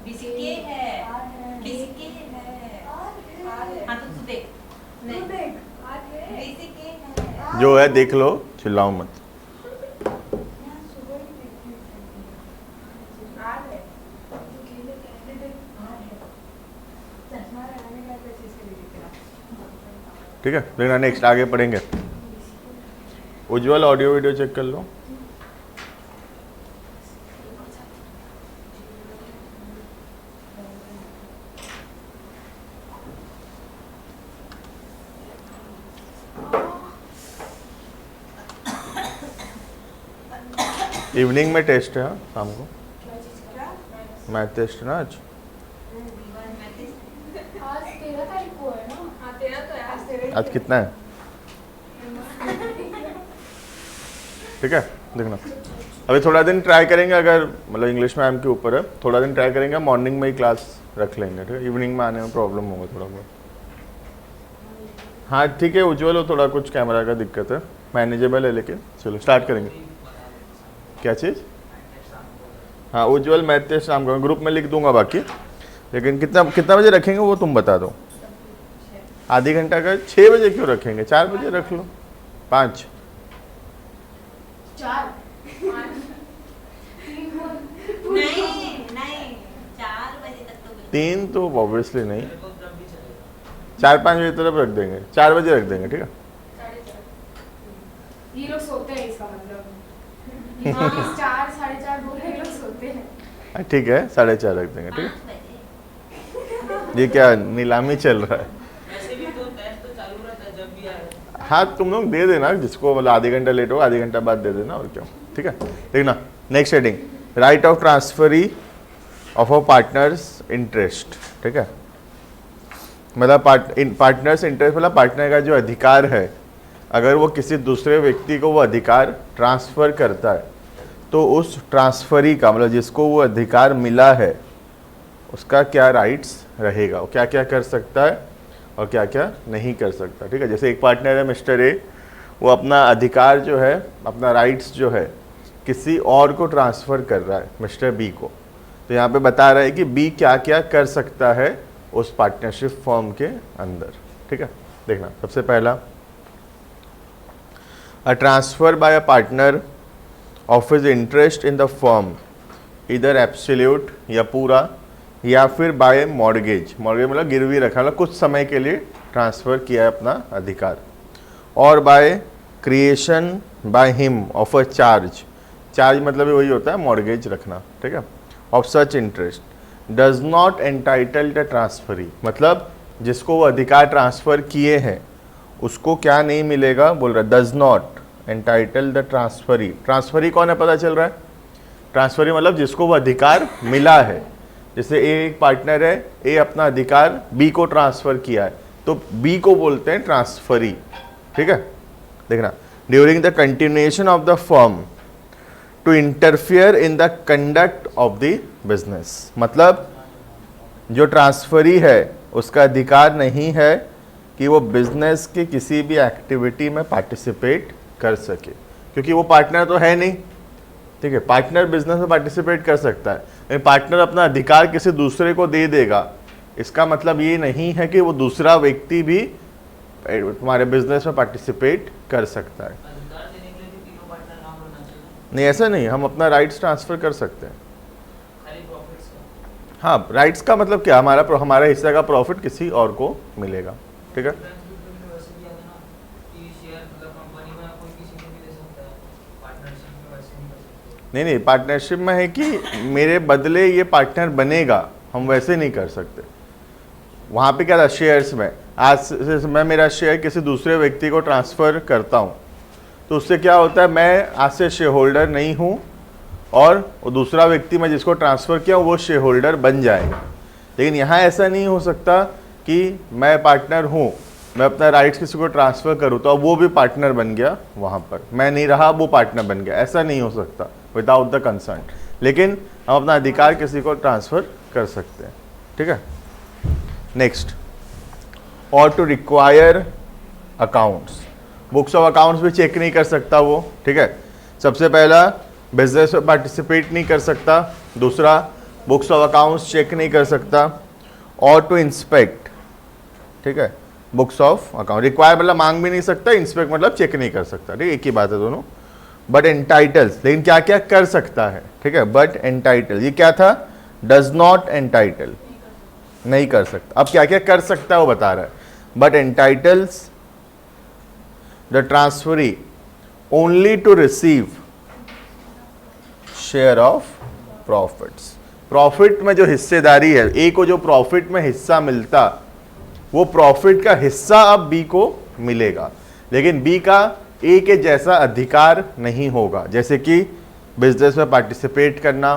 Biscay है, Biscay है। हाँ तो तू देख, नहीं बिस्के है। जो है देख लो, चिल्लाओ मत। ठीक है, लेकिन नेक्स्ट आगे पढ़ेंगे। उज्जवल ऑडियो वीडियो चेक कर लो। इवनिंग में टेस्ट है, हाँ, शाम को मैथ टेस्ट है ना आज। आज 13 तारीख को है ना? हाँ 13 तो है, आज 13 आज कितना है? ठीक है, देखना अभी थोड़ा दिन ट्राई करेंगे, अगर मतलब इंग्लिश मैम के ऊपर है, थोड़ा दिन ट्राई करेंगे, मॉर्निंग में ही क्लास रख लेंगे। ठीक है, इवनिंग में आने में प्रॉब्लम होगा थोड़ा बहुत। हाँ ठीक है उज्जवल, हो थोड़ा कुछ कैमरा का दिक्कत है, मैनेजेबल है, लेकिन चलो स्टार्ट करेंगे। क्या चीज़? हाँ उज्जवल मैथ टेस्ट शाम को ग्रुप में लिख दूंगा बाकी, लेकिन कितना कितना बजे रखेंगे वो तुम बता दो। आधी घंटा का 6 बजे क्यों रखेंगे, 4 बजे रख लो, 5 4 नहीं नहीं 4 बजे तक तो 3 तो ऑब्वियसली नहीं, 4-5 बजे तरफ रख देंगे, 4 बजे रख देंगे। ठीक है, 4:30 ये लोग सोते हैं, इसका मतलब 4 4:30 बोल रहे, ये लोग सोते हैं। ठीक है 4:30 रख देंगे। ठीक 5 बजे। है, ये क्या नीलामी चल रहा है? वैसे भी तो टेस्ट तो चालू रहता है जब भी आए। हाँ तुम लोग दे देना, जिसको मतलब आधे घंटा लेट हो आधे घंटा बाद दे देना, और क्या। ठीक है, देखना next heading, right of transferee of a partner's interest. ठीक है, मतलब पार्टनर्स इंटरेस्ट मतलब पार्टनर का जो अधिकार है, अगर वो किसी दूसरे व्यक्ति को वो अधिकार ट्रांसफ़र करता है, तो उस ट्रांसफरी का मतलब जिसको वो अधिकार मिला है उसका क्या राइट्स रहेगा, वो क्या क्या कर सकता है और क्या क्या नहीं कर सकता। ठीक है, जैसे एक पार्टनर है मिस्टर ए, वो अपना अधिकार जो है, अपना राइट्स जो है किसी और को ट्रांसफ़र कर रहा है, मिस्टर बी को। तो यहाँ पे बता रहा है कि बी क्या क्या कर सकता है उस पार्टनरशिप फॉर्म के अंदर। ठीक है, देखना सबसे पहला, अ transfer bye a partner of his interest in the firm, इधर एब्सोल्यूट या पूरा, या फिर बाय मॉर्गेज, मॉर्गेज मतलब गिरवी रखा, मतलब कुछ समय के लिए ट्रांसफ़र किया है अपना अधिकार, और by creation by him of a charge, charge मतलब वही होता है मॉर्गेज रखना। ठीक है, of such interest does not entitle the transferee, मतलब जिसको वो अधिकार ट्रांसफ़र किए हैं उसको क्या नहीं मिलेगा, बोल रहा है does not entitle the transferee. Transferee कौन है पता चल रहा है? ट्रांसफरी मतलब जिसको वो अधिकार मिला है। जैसे ए एक पार्टनर है, ए अपना अधिकार बी को ट्रांसफ़र किया है, तो बी को बोलते हैं ट्रांसफरी। ठीक है, देखना, during the continuation of the firm to interfere in the conduct of the business, मतलब जो ट्रांसफरी है उसका अधिकार नहीं है कि वो बिजनेस के किसी भी एक्टिविटी में पार्टिसिपेट कर सके, क्योंकि वो पार्टनर तो है नहीं। ठीक है, पार्टनर बिजनेस में पार्टिसिपेट कर सकता है, लेकिन पार्टनर अपना अधिकार किसी दूसरे को दे देगा, इसका मतलब ये नहीं है कि वो दूसरा व्यक्ति भी तुम्हारे बिजनेस में पार्टिसिपेट कर सकता है। अधिकार देने के लिए भी तीनों पार्टनर नाम होना चाहिए, नहीं ऐसा नहीं, हम अपना राइट्स ट्रांसफ़र कर सकते हैं। खाली प्रॉफिट्स का। हाँ, राइट्स का मतलब क्या, हमारा हिस्से का प्रॉफिट किसी और को मिलेगा। ठीक है, वैसे भी आता है ना कि शेयर मतलब कंपनी में कोई किसी को भी दे सकता है, पार्टनरशिप में वैसे नहीं कर सकते। नहीं पार्टनरशिप में है कि मेरे बदले ये पार्टनर बनेगा, हम वैसे नहीं कर सकते। वहाँ पे क्या था, शेयर्स में, आज से मैं मेरा शेयर किसी दूसरे व्यक्ति को ट्रांसफ़र करता हूँ, तो उससे क्या होता है, मैं आज से शेयर होल्डर नहीं हूँ, और वो दूसरा व्यक्ति मैं जिसको ट्रांसफ़र किया वो शेयर होल्डर बन जाएगा। लेकिन यहाँ ऐसा नहीं हो सकता कि मैं पार्टनर हूँ, मैं अपना राइट्स किसी को ट्रांसफ़र करूँ तो अब वो भी पार्टनर बन गया, वहाँ पर मैं नहीं रहा वो पार्टनर बन गया, ऐसा नहीं हो सकता विदाउट द कंसर्न। लेकिन हम अपना अधिकार किसी को ट्रांसफ़र कर सकते हैं। ठीक है, नेक्स्ट, और to require accounts, books of accounts भी चेक नहीं कर सकता वो। ठीक है, सबसे पहला बिजनेस में पार्टिसिपेट नहीं कर सकता, दूसरा बुक्स ऑफ अकाउंट्स चेक नहीं कर सकता, और टू इंस्पेक्ट, ठीक है, बुक्स ऑफ अकाउंट। रिक्वायर मतलब मांग भी नहीं सकता, इंस्पेक्ट मतलब चेक नहीं कर सकता, ठीक है, एक ही बात है दोनों। बट एंटाइटल्स, लेकिन क्या क्या कर सकता है, ठीक है, बट एंटाइटल, ये क्या था, डज नॉट एंटाइटल, नहीं कर सकता। अब क्या क्या कर सकता है वो बता रहा है, but entitles the transferee only to receive share of profits. Profit में जो हिस्सेदारी है, ए को जो प्रॉफिट में हिस्सा मिलता, वो प्रॉफिट का हिस्सा अब बी को मिलेगा, लेकिन बी का ए के जैसा अधिकार नहीं होगा। जैसे कि बिजनेस में पार्टिसिपेट करना,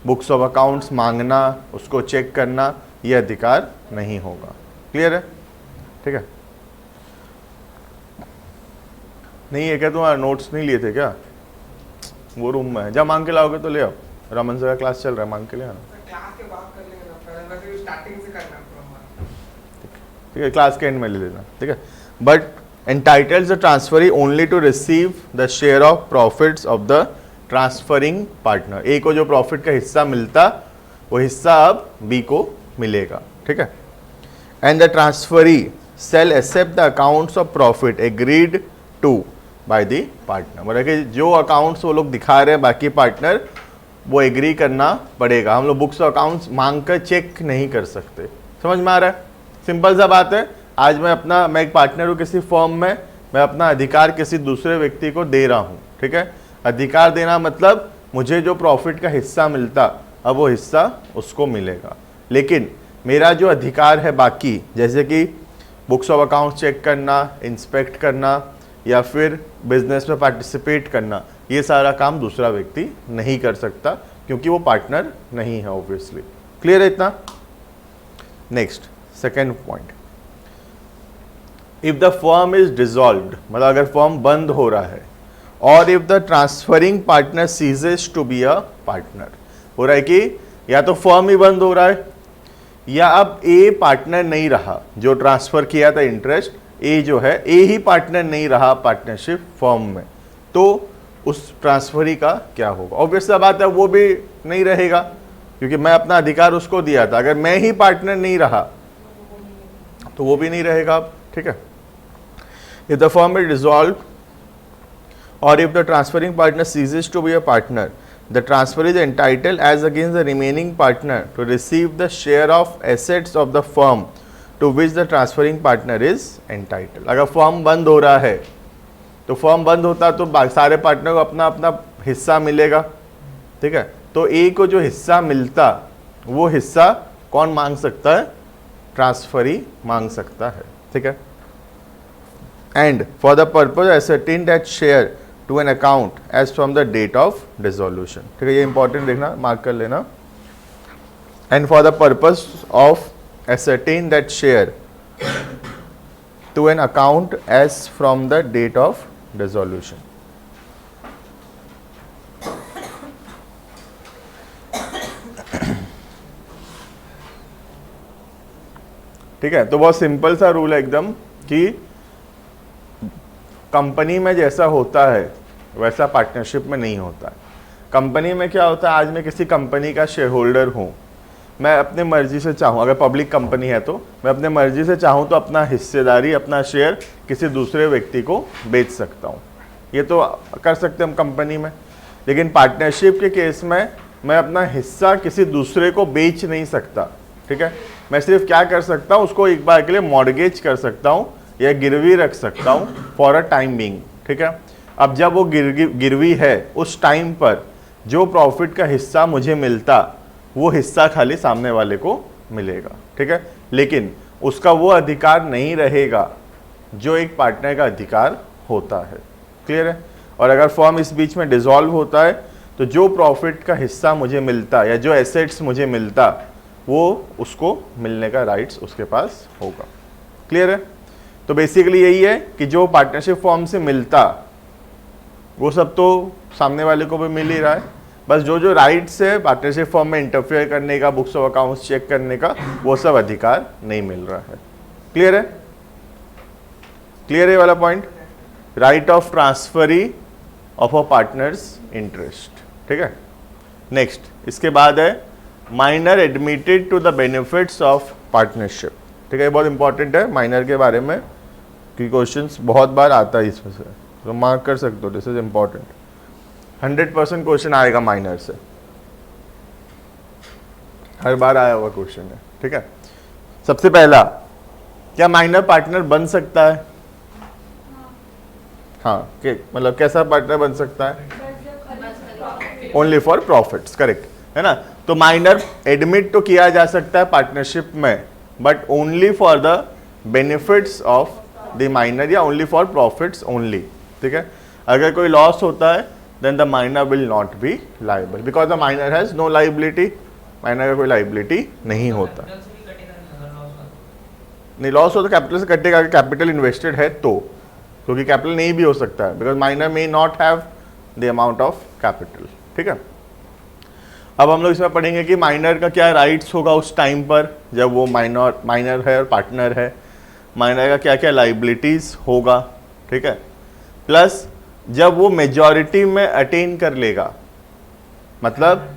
बुक्स ऑफ अकाउंट्स मांगना, उसको चेक करना, ये अधिकार नहीं होगा। क्लियर है, ठीक है। नहीं है क्या, तुम्हारा नोट्स नहीं लिए थे क्या? वो रूम में है, जब मांग के लाओगे तो ले आओ। रमन सर का क्लास चल रहा है, मांग के ले आना। क्लास के बाद कर लेंगे ना, पहले वैसे स्टार्टिंग से करना है पूरा। ठीक है, क्लास के एंड में ले लेना, ठीक है। But entitles the transferee only to receive the share of profits of the transferring partner. A को जो प्रॉफिट का हिस्सा मिलता, वो हिस्सा अब बी को मिलेगा, ठीक है। And the transferee shall accept the accounts of profit agreed to by the partner. मतलब कि जो अकाउंट्स वो लोग दिखा रहे हैं बाकी पार्टनर, वो एग्री करना पड़ेगा। हम लोग बुक्स और अकाउंट्स मांग कर चेक नहीं कर सकते। समझ में आ रहा है? सिंपल सा बात है। आज मैं एक पार्टनर हूँ किसी फर्म में, मैं अपना अधिकार किसी दूसरे व्यक्ति को दे रहा हूँ, ठीक है। अधिकार देना मतलब मुझे जो प्रॉफिट का हिस्सा मिलता, अब वो हिस्सा उसको मिलेगा। लेकिन मेरा जो अधिकार है बाकी, जैसे कि बुक्स ऑफ अकाउंट्स चेक करना, इंस्पेक्ट करना, या फिर बिजनेस में पार्टिसिपेट करना, ये सारा काम दूसरा व्यक्ति नहीं कर सकता, क्योंकि वो पार्टनर नहीं है ऑब्वियसली। क्लियर है इतना? Next, second point, if the firm is dissolved, मतलब अगर फर्म बंद हो रहा है, और if the transferring partner ceases to be a partner, हो रहा है कि या तो फर्म ही बंद हो रहा है, या अब ए पार्टनर नहीं रहा, जो ट्रांसफर किया था इंटरेस्ट, ए जो है, ए ही पार्टनर नहीं रहा पार्टनरशिप फर्म में, तो उस ट्रांसफरी का क्या होगा? ऑब्वियस सा बात है, वो भी नहीं रहेगा, क्योंकि मैं अपना अधिकार उसको दिया था। अगर मैं ही पार्टनर नहीं रहा तो वो भी नहीं रहेगा अब, ठीक है। If the firm is dissolved और if the transferring partner ceases to be a partner, the transfer is entitled as against the remaining partner to receive the share of assets of the firm to which the transferring partner is entitled। अगर firm बंद हो रहा है, तो firm बंद होता तो सारे पार्टनर को अपना अपना हिस्सा मिलेगा, ठीक है। तो ए को जो हिस्सा मिलता, वो हिस्सा कौन मांग सकता है? ट्रांसफरी मांग सकता है, ठीक है। And for the purpose ascertain that share to an account as from the date of dissolution, ठीक है। ये इंपॉर्टेंट देखना, मार्क कर लेना। And for the purpose of ascertain that share to an account as from the date of dissolution। ठीक है, तो बहुत सिंपल सा रूल है एकदम, कि कंपनी में जैसा होता है वैसा पार्टनरशिप में नहीं होता है। कंपनी में क्या होता है, आज मैं किसी कंपनी का शेयर होल्डर हूँ, मैं अपने मर्जी से चाहूँ, अगर पब्लिक कंपनी है तो मैं अपने मर्जी से चाहूँ तो अपना हिस्सेदारी, अपना शेयर किसी दूसरे व्यक्ति को बेच सकता हूँ। ये तो कर सकते हम कंपनी में। लेकिन पार्टनरशिप के केस में मैं अपना हिस्सा किसी दूसरे को बेच नहीं सकता, ठीक है। मैं सिर्फ क्या कर सकता हूँ, उसको एक बार के लिए मॉर्गेज कर सकता हूँ या गिरवी रख सकता हूँ फॉर अ टाइम बीइंग, ठीक है। अब जब वो गिरवी है, उस टाइम पर जो प्रॉफिट का हिस्सा मुझे मिलता, वो हिस्सा खाली सामने वाले को मिलेगा, ठीक है। लेकिन उसका वो अधिकार नहीं रहेगा जो एक पार्टनर का अधिकार होता है। क्लियर है? और अगर फर्म इस बीच में डिसॉल्व होता है, तो जो प्रॉफिट का हिस्सा मुझे मिलता या जो एसेट्स मुझे मिलता, वो उसको मिलने का राइट्स उसके पास होगा। क्लियर है? तो बेसिकली यही है कि जो पार्टनरशिप फॉर्म से मिलता, वो सब तो सामने वाले को भी मिल ही रहा है। बस जो जो राइट्स है पार्टनरशिप फॉर्म में इंटरफेयर करने का, बुक्स ऑफ अकाउंट्स चेक करने का, वो सब अधिकार नहीं मिल रहा है। क्लियर है? क्लियर है वाला point? Right of transferee of a partner's interest, ठीक है। नेक्स्ट, इसके बाद है minor admitted to the benefits of partnership. ठीक है, बहुत इंपॉर्टेंट है माइनर के बारे में कि क्वेश्चंस बहुत बार आता है इसमें से, तो मार्क कर सकते हो, दिस इज इम्पॉर्टेंट। 100% क्वेश्चन आएगा माइनर से, हर बार आया हुआ क्वेश्चन है। ठीक है, सबसे पहला, क्या माइनर पार्टनर बन सकता है? हाँ, मतलब कैसा पार्टनर बन सकता है? ओनली फॉर प्रॉफिट्स, करेक्ट है ना। तो माइनर एडमिट तो किया जा सकता है पार्टनरशिप में, but only for the benefits of the minor या ओनली फॉर प्रॉफिट्स ओनली। ठीक है, अगर कोई लॉस होता है then the minor will not be liable because the minor has no liability. Minor का कोई लाइबिलिटी नहीं होता। कैपिटल से भी कटेगा नहीं अगर लॉस हुआ नहीं, लॉस हो तो कैपिटल से कटेगा, कैपिटल इन्वेस्टेड है तो, क्योंकि कैपिटल नहीं भी हो सकता है because minor may not have the amount of capital. ठीक है, अब हम लोग इसमें पढ़ेंगे कि माइनर का क्या राइट्स होगा उस टाइम पर जब वो माइनर है और पार्टनर है, माइनर का क्या क्या लाइबिलिटीज होगा। ठीक है, प्लस जब वो मेजॉरिटी में अटेन कर लेगा, मतलब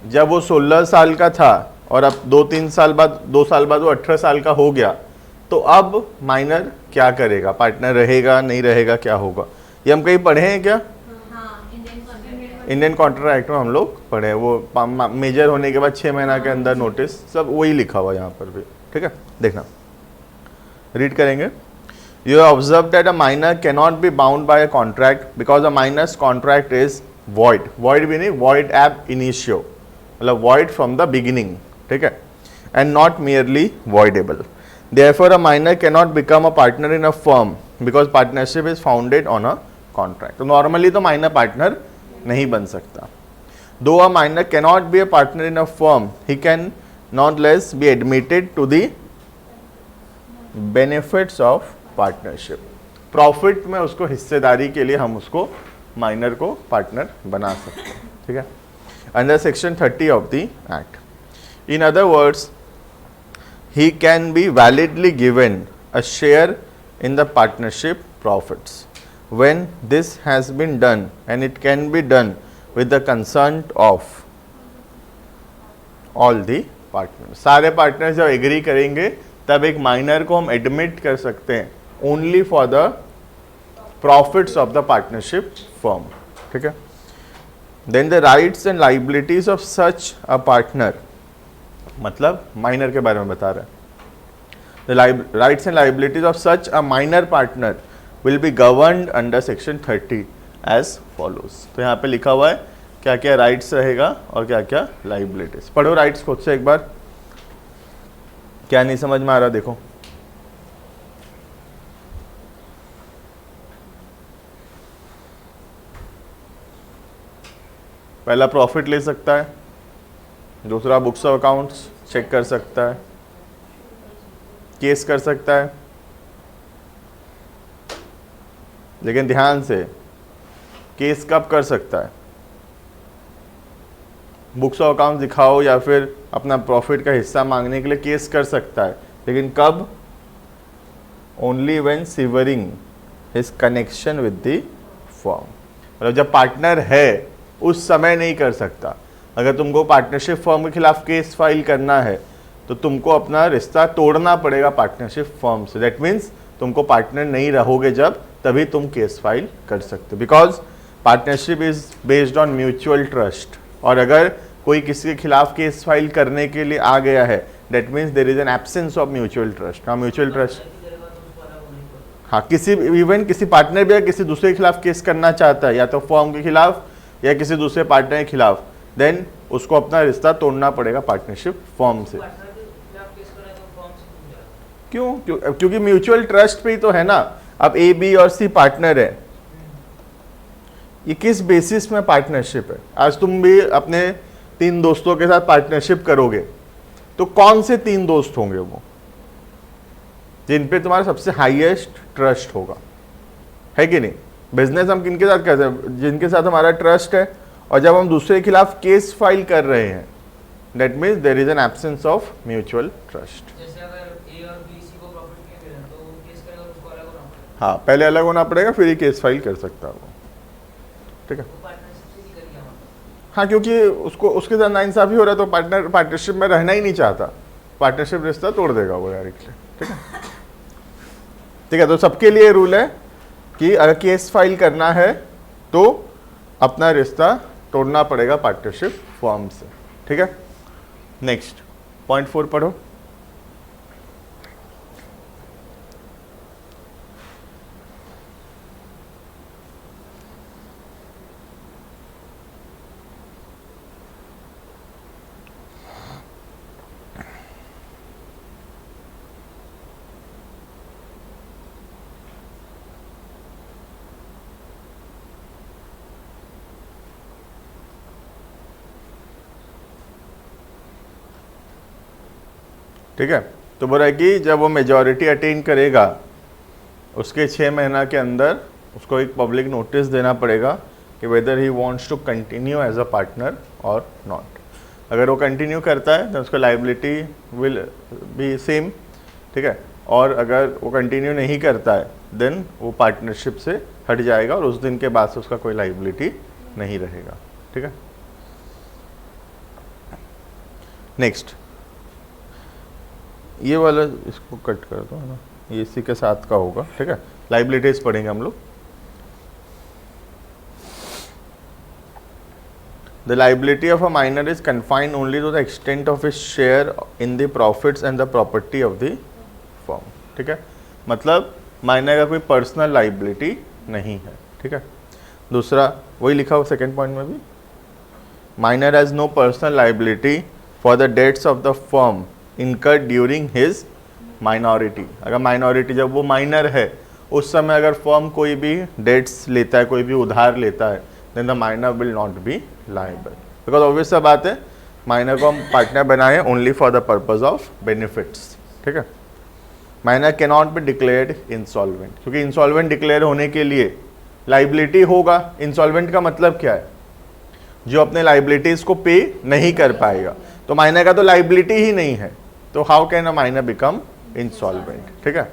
जब वो 16 साल का था और अब 2 साल बाद वो 18 साल का हो गया, तो अब माइनर क्या करेगा? पार्टनर रहेगा, नहीं रहेगा, क्या होगा? ये हम कहीं पढ़े हैं क्या? हाँ, इंडियन कॉन्ट्रैक्ट में हम लोग पढ़े हैं, वो मेजर होने के बाद 6 महीना के अंदर नोटिस, सब वही लिखा हुआ यहाँ पर भी। ठीक है, देखना, रीड करेंगे। You have observed that a minor cannot be bound by a contract because a minor's contract is void. Void meaning void ab initio, मतलब void from the beginning. ठीक है, and not merely voidable. Therefore, a minor cannot become a partner in a firm because partnership is founded on a contract. तो normally तो minor partner नहीं बन सकता. Though a minor cannot be a partner in a firm, he can nonetheless be admitted to the benefits of partnership. Profit में उसको हिस्सेदारी के लिए हम उसको माइनर को पार्टनर बना सकते हैं। ठीक है, under section 30 of the act. In other words, he can be validly given a share in the partnership profits when this has been done and it can be done with the consent of all the partner. सारे partner जब agree करेंगे तब एक minor को हम admit कर सकते हैं only for the profits of the partnership firm. ठीक है, then the rights and liabilities of such a partner, मतलब माइनर के बारे में बता रहा है। The rights and liabilities of such a minor partner will be governed under section 30 as follows. तो यहाँ पे लिखा हुआ है क्या क्या राइट्स रहेगा और क्या क्या लाइबिलिटीज। पढ़ो राइट्स खुद से एक बार, क्या नहीं समझ में आ रहा देखो। पहला प्रॉफिट ले सकता है, दूसरा बुक्स ऑफ अकाउंट्स चेक कर सकता है, केस कर सकता है, लेकिन ध्यान से केस कब कर सकता है? बुक्स ऑफ अकाउंट्स दिखाओ या फिर अपना प्रॉफिट का हिस्सा मांगने के लिए केस कर सकता है, लेकिन कब? Only when severing his connection with the firm. मतलब जब पार्टनर है उस समय नहीं कर सकता। अगर तुमको पार्टनरशिप फर्म के खिलाफ केस फाइल करना है तो तुमको अपना रिश्ता तोड़ना पड़ेगा पार्टनरशिप फर्म से। दैट मीन्स तुमको पार्टनर नहीं रहोगे जब, तभी तुम केस फाइल कर सकते हो, because partnership is based on mutual trust. और अगर कोई किसी के खिलाफ केस फाइल करने के लिए आ गया है, that means there is an absence of mutual trust. हाँ, म्यूचुअल ट्रस्ट, हाँ, किसी पार्टनर भी किसी दूसरे के खिलाफ केस करना चाहता है, या तो फर्म के खिलाफ या किसी दूसरे पार्टनर के खिलाफ, देन उसको अपना रिश्ता तोड़ना पड़ेगा पार्टनरशिप फर्म से। क्योंकि म्यूचुअल ट्रस्ट पे ही तो है ना। अब ए, बी और सी पार्टनर है, ये किस बेसिस में पार्टनरशिप है? आज तुम भी अपने 3 दोस्तों के साथ पार्टनरशिप करोगे, तो कौन से 3 दोस्त होंगे वो जिन पे तुम्हारा सबसे हाईएस्ट ट्रस्ट होगा, है कि नहीं? बिजनेस हम किनके साथ करते हैं? जिनके साथ हमारा ट्रस्ट है। और जब हम दूसरे के खिलाफ केस फाइल कर रहे हैं, that means there is an absence of mutual trust. जैसे अगर ए और बी सी को प्रॉफिट नहीं दे रहे तो वो केस करेगा, उसको अलग होना पड़ेगा। हाँ, पहले अलग होना पड़ेगा, फिर ही केस फाइल कर सकता है वो। ठीक है, वो पार्टनरशिप से नहीं करेगा मतलब। हाँ, क्योंकि उसको उसके साथ नाइंसाफ़ी हो रहा है तो पार्टनरशिप में रहना ही नहीं चाहता, पार्टनरशिप रिश्ता तोड़ देगा वो डायरेक्टली। ठीक है, ठीक है। तो सबके लिए रूल है कि अगर केस फाइल करना है तो अपना रिश्ता तोड़ना पड़ेगा पार्टनरशिप फॉर्म से। ठीक है, नेक्स्ट पॉइंट 4 पढ़ो। ठीक है, तो बोला है कि जब वो मेजॉरिटी अटेन करेगा उसके 6 महीना के अंदर उसको एक पब्लिक नोटिस देना पड़ेगा कि whether he wants to continue as a partner और नॉट। अगर वो कंटिन्यू करता है तो उसका लाइबिलिटी विल बी सेम। ठीक है, और अगर वो कंटिन्यू नहीं करता है देन वो पार्टनरशिप से हट जाएगा और उस दिन के बाद से उसका कोई लाइबिलिटी नहीं रहेगा। ठीक है, नेक्स्ट ये वाला इसको कट कर दो, है ना, ये इसी के साथ का होगा। ठीक है, लाइबिलिटीज पढ़ेंगे हम लोग। The liability of a minor is confined only to the extent of his share in the profits and the property of the firm. ठीक है, मतलब माइनर का कोई पर्सनल लाइबिलिटी नहीं है। ठीक है, दूसरा वही लिखा हुआ सेकेंड पॉइंट में भी, minor has no personal liability for the debts of the firm incurred during his minority। अगर माइनॉरिटी जब वो माइनर है उस समय अगर फर्म कोई भी डेट्स लेता है, कोई भी उधार लेता है, then the minor will not be liable. Because obvious सा बात है, माइनर को हम पार्टनर बनाए only for the purpose of benefits. ठीक है, minor can not be declared insolvent, क्योंकि इंसॉल्वेंट डिक्लेयर होने के लिए लाइबिलिटी होगा। इंसॉल्वेंट का मतलब क्या है, जो अपने लाइबिलिटीज को पे नहीं कर पाएगा। तो माइनर का तो लाइबिलिटी ही नहीं है, तो how can a minor become insolvent. ठीक है,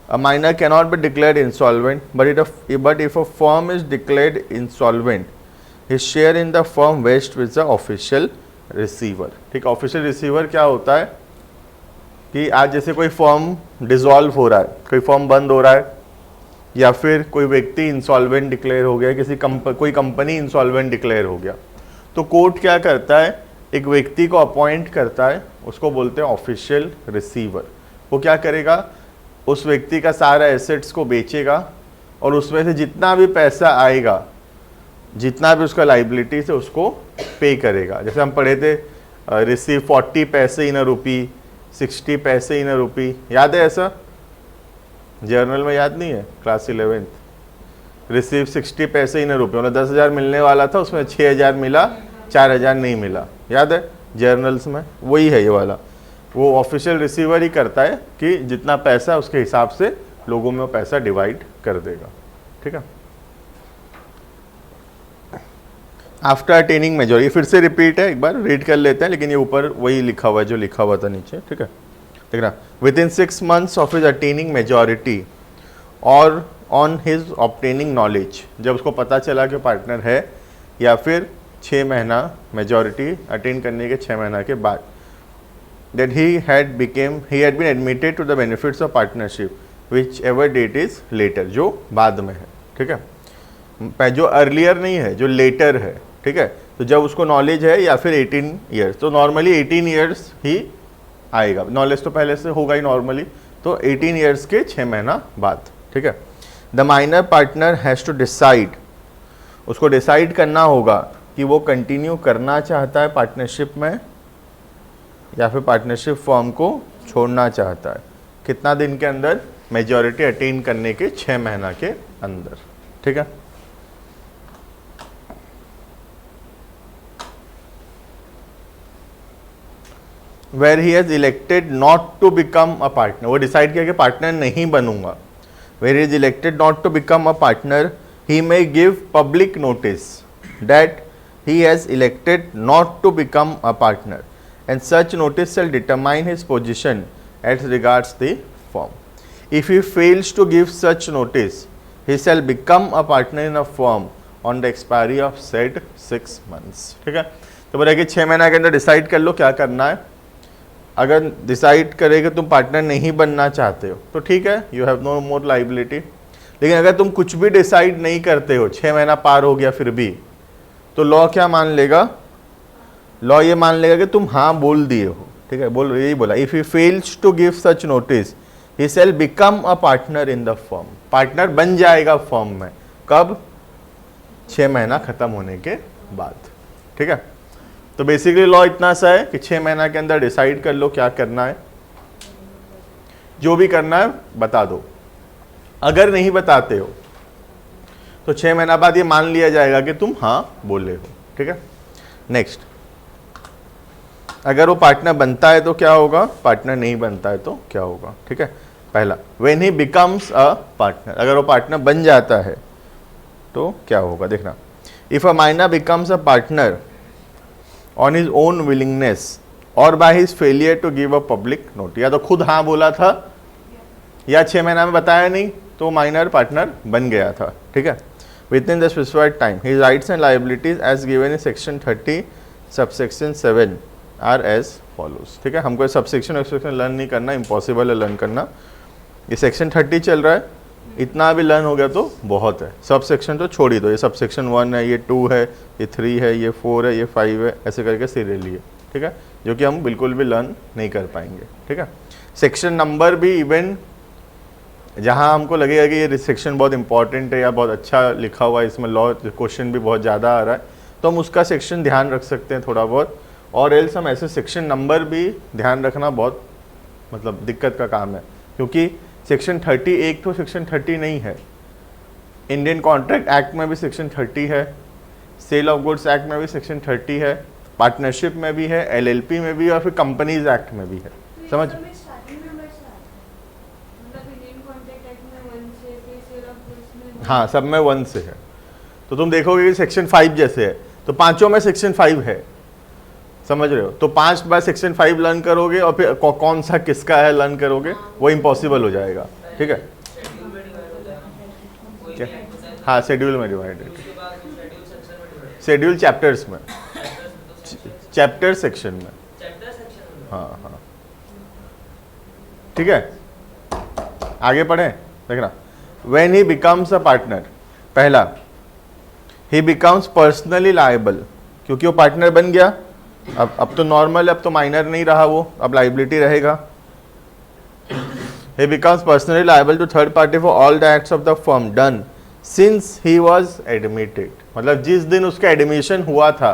a minor can not be declared insolvent but if a firm is declared insolvent his share in the firm vest with the official receiver. ठीक, official receiver क्या होता है कि आज जैसे कोई फर्म डिसॉल्व हो रहा है, कोई फर्म बंद हो रहा है, या फिर कोई व्यक्ति इंसॉल्वेंट डिक्लेयर हो गया, कोई कंपनी इंसॉल्वेंट डिक्लेयर हो गया, तो कोर्ट क्या करता है, एक व्यक्ति को अपॉइंट करता है, उसको बोलते हैं ऑफिशियल रिसीवर। वो क्या करेगा, उस व्यक्ति का सारा एसेट्स को बेचेगा और उसमें से जितना भी पैसा आएगा, जितना भी उसका लाइबिलिटी से उसको पे करेगा। जैसे हम पढ़े थे, रिसीव 40 पैसे इन अ रुपी, 60 पैसे इन अ रुपी, याद है ऐसा? जर्नल में याद नहीं है, क्लास 11th, रिसीव 60 पैसे इन अ रुपी, मतलब 10,000 मिलने वाला था, उसमें 6,000 मिला, 4,000 नहीं मिला, याद है जर्नल्स में? वही है ये वाला, वो ऑफिशियल रिसीवर ही करता है कि जितना पैसा उसके हिसाब से लोगों में वो पैसा डिवाइड कर देगा। ठीक है, आफ्टर अटेनिंग मेजॉरिटी, फिर से रिपीट है, एक बार रीड कर लेते हैं, लेकिन ये ऊपर वही लिखा हुआ है जो लिखा हुआ था नीचे। ठीक है, देखना, with in 6 months of his attaining majority और ऑन हिज ऑब्टेनिंग नॉलेज, जब उसको पता चला कि पार्टनर है, या फिर 6 महीना मेजॉरिटी अटेन करने के 6 महीना के बाद, that he had been admitted to the benefits of partnership whichever date is later, जो बाद में है। ठीक है, जो अर्लियर नहीं है, जो लेटर है। ठीक है, तो जब उसको नॉलेज है या फिर 18 ईयर्स, तो नॉर्मली 18 ईयर्स ही आएगा, नॉलेज तो पहले से होगा ही नॉर्मली, तो 18 ईयर्स के 6 महीना बाद। ठीक है, the minor partner has to decide, उसको डिसाइड करना होगा कि वो कंटिन्यू करना चाहता है पार्टनरशिप में या फिर पार्टनरशिप फॉर्म को छोड़ना चाहता है। कितना दिन के अंदर? मेजॉरिटी अटेन करने के 6 महीना के अंदर। ठीक है, where he has elected not to become a partner, वो डिसाइड किया कि पार्टनर नहीं बनूंगा। Where he is elected not to become a partner, he may give public notice that he has elected not to become a partner, and such notice shall determine his position as regards the firm. If he fails to give such notice, he shall become a partner in a firm on the expiry of said 6 months। ठीक है, तो बोला कि 6 महीने के अंदर decide कर लो क्या करना है। अगर डिसाइड करे कि तुम पार्टनर नहीं बनना चाहते हो तो ठीक है, you have no more liability. लेकिन अगर तुम कुछ भी डिसाइड नहीं करते हो, 6 महीना पार हो गया फिर भी, तो लॉ क्या मान लेगा? लॉ ये मान लेगा कि तुम हाँ बोल दिए हो। ठीक है, बोल यही बोला, if he fails to give such notice he shall become a partner in the firm. Partner बन जाएगा फर्म में। कब? 6 महीना खत्म होने के बाद। ठीक है, तो बेसिकली लॉ इतना सा है कि 6 महीना के अंदर डिसाइड कर लो क्या करना है, जो भी करना है बता दो। अगर नहीं बताते हो तो 6 महीना बाद ये मान लिया जाएगा कि तुम हाँ बोले हो। ठीक है, नेक्स्ट, अगर वो पार्टनर बनता है तो क्या होगा, पार्टनर नहीं बनता है तो क्या होगा। ठीक है, पहला, when he becomes a partner, अगर वो पार्टनर बन जाता है तो क्या होगा, देखना। If a minor becomes a partner on his own willingness और by his failure to give a public note, या तो खुद हाँ बोला था या 6 महीना में बताया नहीं तो माइनर पार्टनर बन गया था। ठीक है, within the specified time his rights and liabilities as given in section 30 subsection 7 are as follows. ठीक है, हमको सबसेक्शन लर्न नहीं करना, इम्पॉसिबल है लर्न करना। ये सेक्शन 30 चल रहा है, इतना भी लर्न हो गया तो बहुत है। सब सेक्शन तो छोड़ ही दो, ये सब सेक्शन 1 है, ये 2 है, ये 3 है, ये 4 है, ये 5 है, ऐसे करके सीरियली है। ठीक है, जो कि हम बिल्कुल भी लर्न नहीं कर पाएंगे। ठीक है, सेक्शन नंबर भी इवन जहाँ हमको लगेगा कि ये सेक्शन बहुत इंपॉर्टेंट है या बहुत अच्छा लिखा हुआ है, इसमें लॉ क्वेश्चन भी बहुत ज़्यादा आ रहा है, तो हम उसका सेक्शन ध्यान रख सकते हैं थोड़ा बहुत। और एल्स हम ऐसे सेक्शन नंबर भी ध्यान रखना बहुत मतलब दिक्कत का काम है, क्योंकि सेक्शन 30 एक तो सेक्शन 30 नहीं है, इंडियन कॉन्ट्रैक्ट एक्ट में भी सेक्शन 30 है, सेल ऑफ गुड्स एक्ट में भी सेक्शन 30 है, पार्टनरशिप में भी है, LLP में भी, और फिर कंपनीज एक्ट में भी है। समझ? हाँ, सब में 1 से है। तो तुम देखोगे कि सेक्शन 5 जैसे है, तो पांचों में सेक्शन 5 है। समझ रहे हो? तो 5 बार सेक्शन 5 लर्न करोगे और फिर कौन सा किसका है लर्न करोगे, वो इम्पॉसिबल हो जाएगा। ठीक है, क्या? हाँ, शेड्यूल में डिवाइडेड, शेड्यूल चैप्टर्स में, चैप्टर सेक्शन में। हाँ हाँ, ठीक है, आगे पढ़ें। देखना, when he becomes a partner, पहला, ही बिकम्स पर्सनली लायबल, क्योंकि वो पार्टनर बन गया। अब तो नॉर्मल, अब तो माइनर नहीं रहा वो, अब लाइबिलिटी रहेगा। he becomes personally liable to third party for all the acts of the firm done since he was admitted, मतलब जिस दिन उसका एडमिशन हुआ था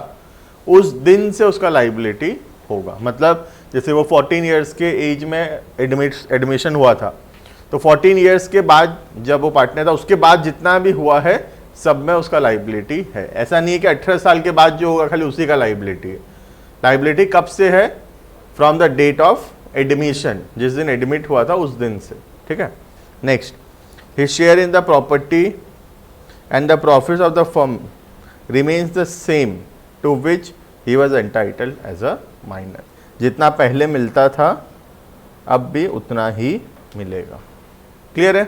उस दिन से उसका लाइबिलिटी होगा। मतलब जैसे वो 14 इयर्स के एज में एडमिशन हुआ था, तो 14 इयर्स के बाद जब वो पार्टनर था उसके बाद जितना भी हुआ है सब में उसका लाइबिलिटी है। ऐसा नहीं है कि 18 साल के बाद जो होगा खाली उसी का लाइबिलिटी है। लाइबिलिटी कब से है? From the date of admission, जिस दिन एडमिट हुआ था उस दिन से। ठीक है, next, his share in the property and the profits of the firm remains the same to which he was entitled as a minor. जितना पहले मिलता था अब भी उतना ही मिलेगा। क्लियर है?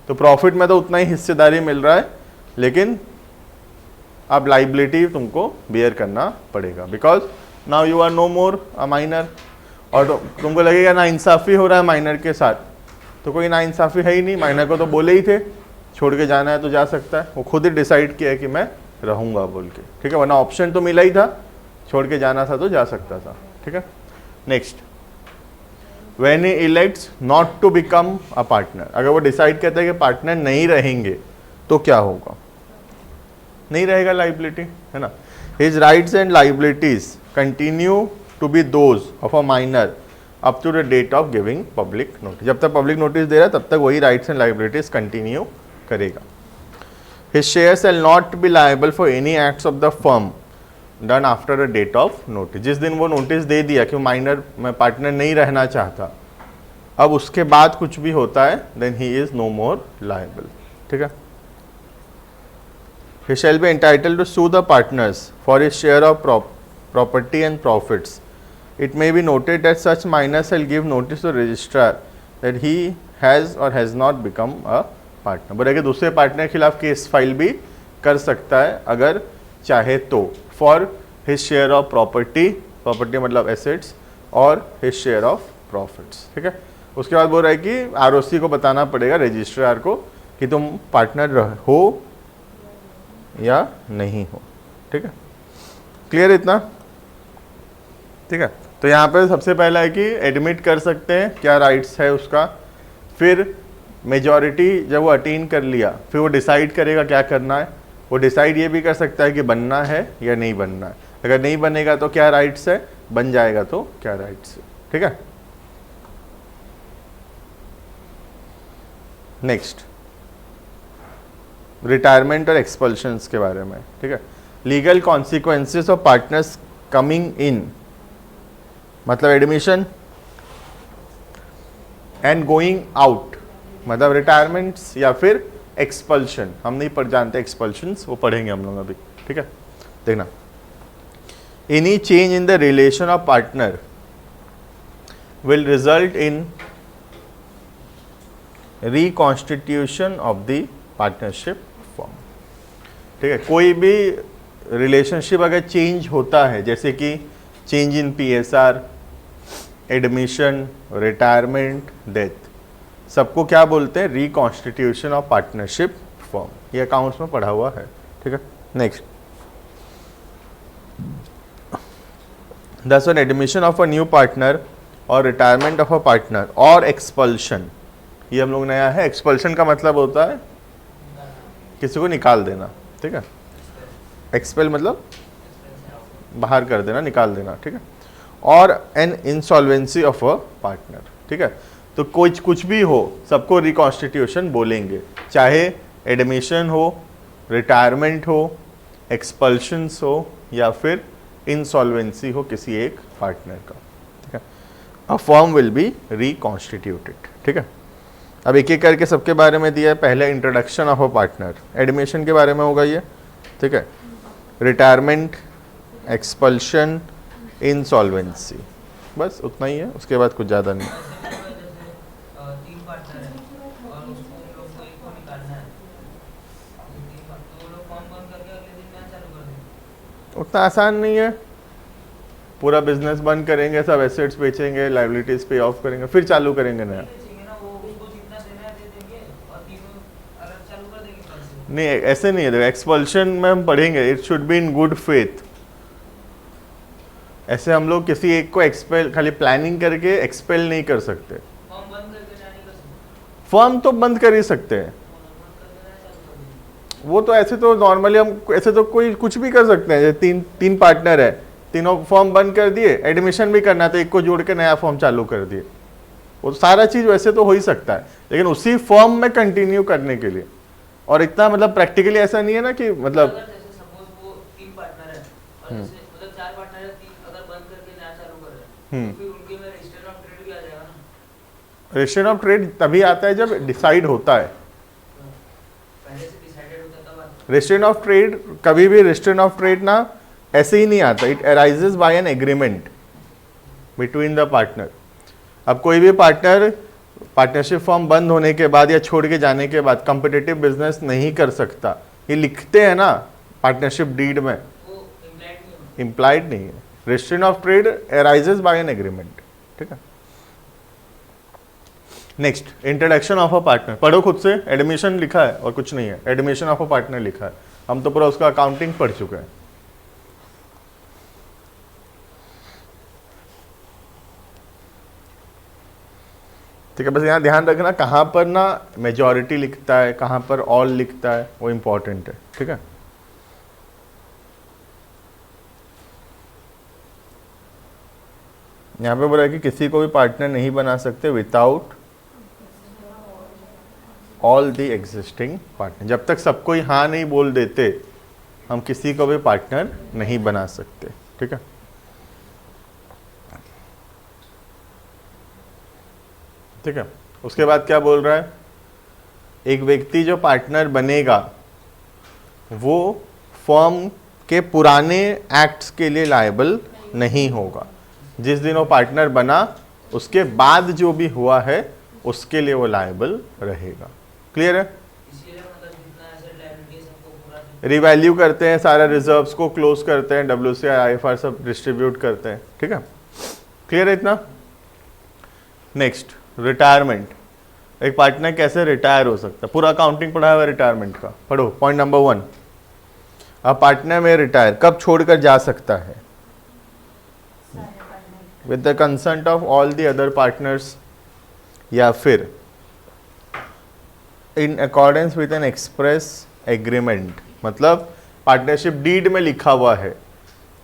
तो प्रॉफिट में तो उतना ही हिस्सेदारी मिल रहा है, लेकिन अब लाइबिलिटी तुमको बियर करना पड़ेगा, because now you are no more a minor. और तुमको लगेगा ना इंसाफ़ी हो रहा है माइनर के साथ, तो कोई ना इंसाफ़ी है ही नहीं। माइनर को तो बोले ही थे छोड़ के जाना है तो जा सकता है, वो खुद ही डिसाइड किया है कि मैं रहूँगा बोल के। ठीक है, वरना ऑप्शन तो मिला ही था, छोड़ के जाना था तो जा सकता था। ठीक है, next, when he elects not to become a partner, अगर वो डिसाइड करता है कि पार्टनर नहीं रहेंगे तो क्या होगा? नहीं रहेगा लाइबिलिटी, है ना। His rights and liabilities continue to be those of a minor up to the date of giving public notice. जब तक पब्लिक नोटिस दे रहा है तब तक वही राइट्स एंड लाइबिलिटीज कंटिन्यू करेगा। His share shall not be liable for any acts of the firm done after the date of notice. जिस दिन वो नोटिस दे दिया कि माइनर में पार्टनर नहीं रहना चाहता, अब उसके बाद कुछ भी होता है then he is no more liable. ठीक है, he shall be entitled to sue the partners for his share of property and profits. It may be noted that such minor shall give notice to registrar that he has or has not become a partner। बोले कि दूसरे partner के खिलाफ case file भी कर सकता है अगर चाहे तो, for his share of property, property मतलब एसेट्स, और हिज शेयर ऑफ प्रॉफिट्स। ठीक है, उसके बाद बोल रहा है कि आरओसी को बताना पड़ेगा रजिस्ट्रार को कि तुम पार्टनर हो या नहीं हो। ठीक है, क्लियर इतना? ठीक है, तो यहाँ पे सबसे पहला है कि एडमिट कर सकते हैं, क्या राइट्स है उसका। फिर मेजॉरिटी जब वो अटेन कर लिया, फिर वो डिसाइड करेगा क्या करना है। वो डिसाइड ये भी कर सकता है कि बनना है या नहीं बनना है। अगर नहीं बनेगा तो क्या राइट्स है, बन जाएगा तो क्या राइट्स है। ठीक है, नेक्स्ट रिटायरमेंट और एक्सपल्शंस के बारे में। ठीक है, legal consequences of partners coming in, मतलब एडमिशन एंड गोइंग आउट, मतलब रिटायरमेंट्स या फिर एक्सपल्शन। हम नहीं पढ़ जानते एक्सपल्शंस, वो पढ़ेंगे हम लोग अभी। ठीक है, देखना, any change in the relation of partner will result in reconstitution of the partnership form. ठीक है, कोई भी रिलेशनशिप अगर चेंज होता है, जैसे कि change in PSR, admission, retirement, death, सबको क्या बोलते हैं, रिकॉन्स्टिट्यूशन ऑफ पार्टनरशिप फॉर्म। ये अकाउंट्स में पढ़ा हुआ है। ठीक है, नेक्स्ट, दस one admission of a new partner और रिटायरमेंट ऑफ अ पार्टनर और एक्सपल्शन, ये हम लोग नया है। एक्सपल्शन का मतलब होता है किसी को निकाल देना। ठीक है, एक्सपेल मतलब बाहर कर देना, निकाल देना। ठीक है, और an insolvency of a partner. ठीक है, तो कुछ भी हो सबको रिकॉन्स्टिट्यूशन बोलेंगे, चाहे एडमिशन हो, रिटायरमेंट हो, एक्सपल्शंस हो या फिर इंसॉल्वेंसी हो किसी एक पार्टनर का। ठीक है, a firm will be reconstituted. ठीक है, अब एक एक करके सबके बारे में दिया है। पहले introduction of a partner, admission के बारे में होगा ये। ठीक है, रिटायरमेंट, एक्सपल्शन, इंसॉल्वेंसी, बस उतना ही है, उसके बाद कुछ ज़्यादा नहीं। तीन पार्टनर है और उसको उन लोग को एक को निकालना है, तो वो लोग फॉर्म बंद करके अगले दिन नया चालू कर देंगे। उतना आसान नहीं है, पूरा बिजनेस बंद करेंगे, सब एसेट्स बेचेंगे, लाइबिलिटीज पे ऑफ करेंगे, फिर चालू करेंगे नया। बेचेंगे ना, वो उसको जितना देना है दे देंगे और तीनों अलग चालू कर देंगे कल से। नहीं, ऐसे नहीं है। देखो, एक्सपल्शन में हम पढ़ेंगे, it should be in good faith. ऐसे हम लोग किसी एक को एक्सपेल, खाली प्लानिंग करके एक्सपेल नहीं कर सकते। फॉर्म बंद करके नया नहीं कर सकते, फर्म तो बंद कर ही सकते हैं, बंद करके नया चालू कर देंगे। वो तो ऐसे तो नॉर्मली हम ऐसे तो कोई कुछ भी कर सकते हैं। जैसे तीन पार्टनर है, तीनों फॉर्म बंद कर दिए, एडमिशन भी करना तो एक को जोड़ के नया फॉर्म चालू कर दिए, वो सारा चीज़ वैसे तो हो ही सकता है, लेकिन उसी फॉर्म में कंटिन्यू करने के लिए। और इतना मतलब प्रैक्टिकली ऐसा नहीं है ना कि मतलब अगर जैसे सपोज वो तीन पार्टनर है और जैसे मतलब चार पार्टनर है, तीन अगर बंद करके नया चालू कर रहे हैं तो फिर उनके में रजिस्टर ऑफ ट्रेड भी आ जाएगा ना। रजिस्ट्रेशन ऑफ ट्रेड तभी आता है जब डिसाइड होता है। पहले से डिसाइडेड होता तब आता है। रजिस्ट्रेशन ऑफ ट्रेड कभी भी रजिस्ट्रेशन ऑफ ट्रेड ना ऐसे ही नहीं आता, it arises by an agreement between the partner. अब कोई भी पार्टनर पार्टनरशिप फॉर्म बंद होने के बाद या छोड़ के जाने के बाद कॉम्पिटिटिव बिजनेस नहीं कर सकता, ये लिखते हैं ना पार्टनरशिप डीड में, वो इम्प्लाइड नहीं होता। इम्प्लाइड नहीं है। Registration of trade arises by an agreement. ठीक है, next introduction of a partner, पढ़ो खुद से। एडमिशन लिखा है और कुछ नहीं है, एडमिशन ऑफ अ पार्टनर लिखा है, हम तो पूरा उसका अकाउंटिंग पढ़ चुके हैं। ठीक है, बस यहाँ ध्यान रखना कहाँ पर ना मेजॉरिटी लिखता है, कहाँ पर ऑल लिखता है, वो इम्पोर्टेंट है। ठीक है, यहाँ पे बोला है कि किसी को भी पार्टनर नहीं बना सकते without all the existing partner. जब तक सबको ही हाँ नहीं बोल देते, हम किसी को भी पार्टनर नहीं बना सकते। ठीक है, ठीक है, उसके बाद क्या बोल रहा है, एक व्यक्ति जो पार्टनर बनेगा वो फर्म के पुराने एक्ट्स के लिए लायबल नहीं होगा। जिस दिन वो पार्टनर बना उसके बाद जो भी हुआ है उसके लिए वो लायबल रहेगा। क्लियर है? इसीलिए मतलब जितना एसेट लायबिलिटी सबको पूरा रिवैल्यू करते हैं, सारा रिजर्व्स को क्लोज करते हैं, WCI IFR सब डिस्ट्रीब्यूट करते हैं, ठीक है, क्लियर है इतना। नेक्स्ट रिटायरमेंट, एक पार्टनर कैसे रिटायर हो सकता है, पूरा अकाउंटिंग पढ़ा हुआ है रिटायरमेंट का, पढ़ो। पॉइंट नंबर 1, अब पार्टनर में रिटायर कब छोड़कर जा सकता है, with the consent of all the other partners, या फिर in accordance with N express agreement, मतलब पार्टनरशिप डीड में लिखा हुआ है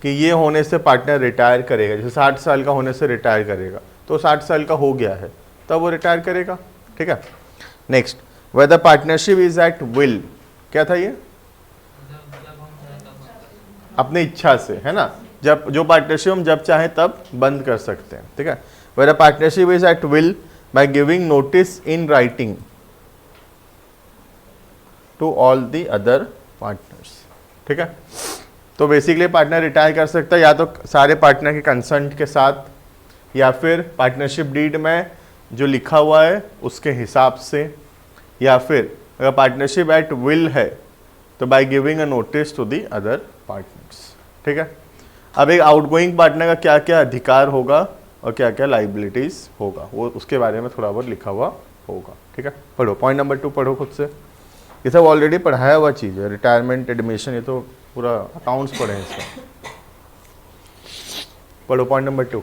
कि ये होने से पार्टनर रिटायर करेगा, जैसे 60 साल का होने से रिटायर करेगा, तो 60 साल का हो गया है तब वो रिटायर करेगा, ठीक है। Next, whether partnership is at will, क्या था ये, जब हम चाहे तब अपनी इच्छा से, है ना, जब जो पार्टनरशिप हम जब चाहे तब बंद कर सकते हैं, ठीक है। Whether partnership is at will by giving notice in writing to all the other partners, ठीक है। तो बेसिकली पार्टनर रिटायर कर सकता है या तो सारे पार्टनर के कंसेंट के साथ, या फिर पार्टनरशिप डीड में जो लिखा हुआ है उसके हिसाब से, या फिर अगर पार्टनरशिप एट विल है तो by giving a notice to the other partners, ठीक है। अब एक आउटगोइंग पार्टनर का क्या क्या अधिकार होगा और क्या क्या लाइबिलिटीज होगा, वो उसके बारे में थोड़ा बहुत लिखा हुआ होगा, ठीक है। पढ़ो पॉइंट नंबर 2, पढ़ो खुद से, ये सब ऑलरेडी पढ़ाया हुआ चीज़ है, रिटायरमेंट एडमिशन, ये तो पूरा अकाउंट्स पढ़े हैं इसका। पढ़ो पॉइंट नंबर 2,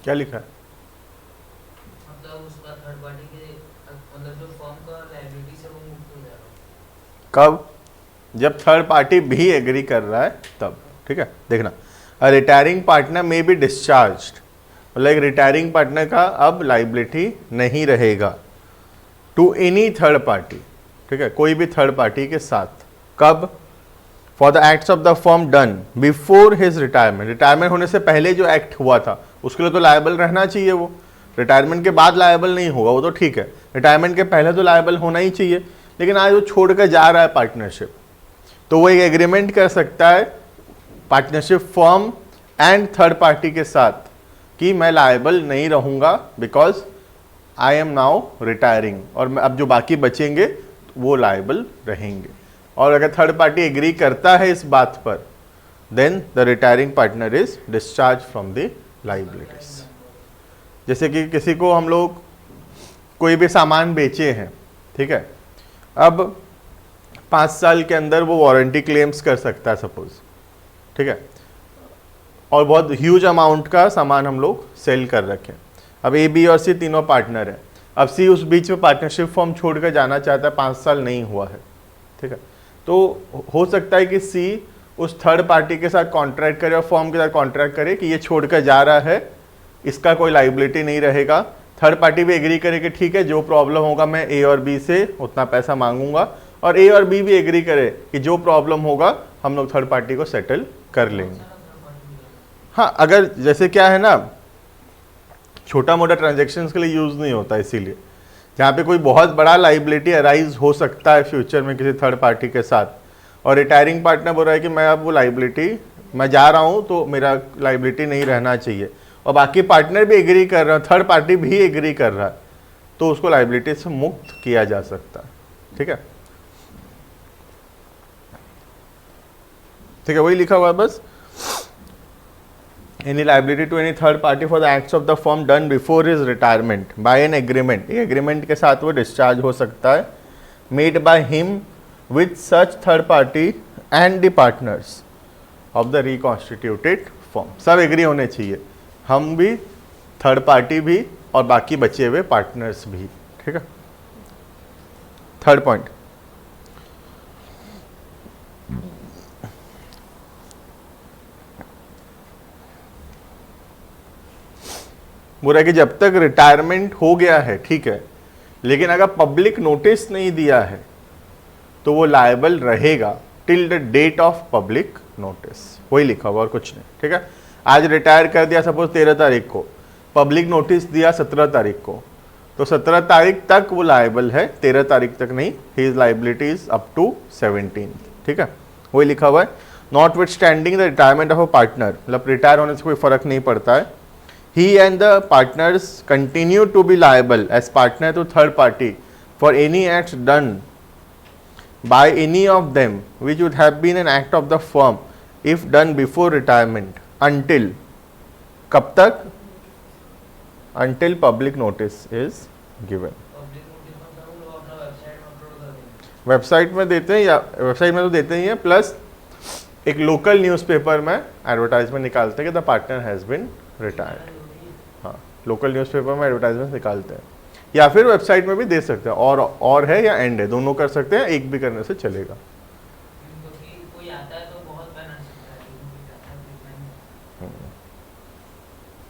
क्या लिखा है, मतलब उसका थर्ड पार्टी के मतलब जो फर्म का लायबिलिटी से वो मुक्त हो जाएगा। कब, जब थर्ड पार्टी भी एग्री कर रहा है तब, ठीक है। देखना, अ रिटायरिंग पार्टनर में बी डिस्चार्ज्ड, मतलब एक रिटायरिंग पार्टनर का अब लाइबिलिटी नहीं रहेगा टू एनी थर्ड पार्टी, ठीक है, कोई भी थर्ड पार्टी के साथ। कब, for the acts of the firm done before his retirement, retirement होने से पहले जो एक्ट हुआ था उसके लिए तो लायबल रहना चाहिए, वो रिटायरमेंट के बाद लायबल नहीं होगा, वो तो ठीक है, रिटायरमेंट के पहले तो लायबल होना ही चाहिए। लेकिन आज वो छोड़ कर जा रहा है पार्टनरशिप, तो वो एक एग्रीमेंट कर सकता है partnership firm and third party के साथ कि मैं लायबल नहीं रहूँगा because I am now retiring, और अब जो बाकी बचेंगे वो लायबल रहेंगे। और अगर थर्ड पार्टी एग्री करता है इस बात पर, then the retiring partner is discharge from the liabilities. जैसे कि किसी को हम लोग कोई भी सामान बेचे हैं, ठीक है, अब 5 साल के अंदर वो वारंटी क्लेम्स कर सकता है सपोज, ठीक है, और बहुत ह्यूज अमाउंट का सामान हम लोग सेल कर रखे। अब ए, बी और सी तीनों पार्टनर हैं, अब सी उस बीच में पार्टनरशिप फॉर्म छोड़कर जाना चाहता है, 5 साल नहीं हुआ है, ठीक है, तो हो सकता है कि सी उस थर्ड पार्टी के साथ कॉन्ट्रैक्ट करे और फॉर्म के साथ कॉन्ट्रैक्ट करे कि ये छोड़कर जा रहा है, इसका कोई लाइबिलिटी नहीं रहेगा। थर्ड पार्टी भी एग्री करे कि ठीक है, जो प्रॉब्लम होगा मैं ए और बी से उतना पैसा मांगूंगा, और ए और बी भी एग्री करे कि जो प्रॉब्लम होगा हम लोग थर्ड पार्टी को सेटल कर लेंगे। हाँ, अगर जैसे क्या है ना, छोटा मोटा ट्रांजेक्शन्स के लिए यूज़ नहीं होता, इसीलिए जहाँ पे कोई बहुत बड़ा लाइबिलिटी अराइज हो सकता है फ्यूचर में किसी थर्ड पार्टी के साथ, और रिटायरिंग पार्टनर बोल रहा है कि मैं अब वो लाइबिलिटी, मैं जा रहा हूँ तो मेरा लाइबिलिटी नहीं रहना चाहिए, और बाकी पार्टनर भी एग्री कर रहा है, थर्ड पार्टी भी एग्री कर रहा है, तो उसको लाइबिलिटी से मुक्त किया जा सकता है, ठीक है, ठीक है, वही लिखा हुआ है बस। Any liability to any third party for the acts of the firm done before his retirement by an agreement, एक एग्रीमेंट के साथ वो डिस्चार्ज हो सकता है, made by him with such third party and the partners of the reconstituted firm. सब agree होने चाहिए, हम भी, थर्ड पार्टी भी, और बाकी बचे हुए पार्टनर्स भी, ठीक है। थर्ड पॉइंट, बोला कि जब तक रिटायरमेंट हो गया है, ठीक है, लेकिन अगर पब्लिक नोटिस नहीं दिया है तो वो लायबल रहेगा till the date of public notice, वही लिखा हुआ और कुछ नहीं, ठीक है। आज रिटायर कर दिया सपोज 13 तारीख को, पब्लिक नोटिस दिया 17 तारीख को, तो 17 तारीख तक वो लायबल है, 13 तारीख तक नहीं। His liability is up to 17, ठीक है, वही लिखा हुआ है। Notwithstanding the retirement of a partner, मतलब रिटायर होने से कोई फर्क नहीं पड़ता है। He and the partners continue to be liable as partner to third party for any acts done by any of them which would have been an act of the firm if done before retirement until, कब तक? Until public notice is given. Public notice मतलब हम लोग अपना website में upload कर देंगे। Website में देते हैं, या वेबसाइट में तो देते ही हैं, प्लस एक लोकल न्यूज़पेपर में एडवर्टाइजमेंट निकालते हैं कि the partner has been retired. हाँ, लोकल न्यूज़पेपर में एडवर्टाइजमेंट निकालते हैं, या फिर वेबसाइट में भी दे सकते हैं, और है या एंड है, दोनों कर सकते हैं, एक भी करने से चलेगा। क्योंकि कोई आता है तो बहुत बैनर सकता है, कोई आता है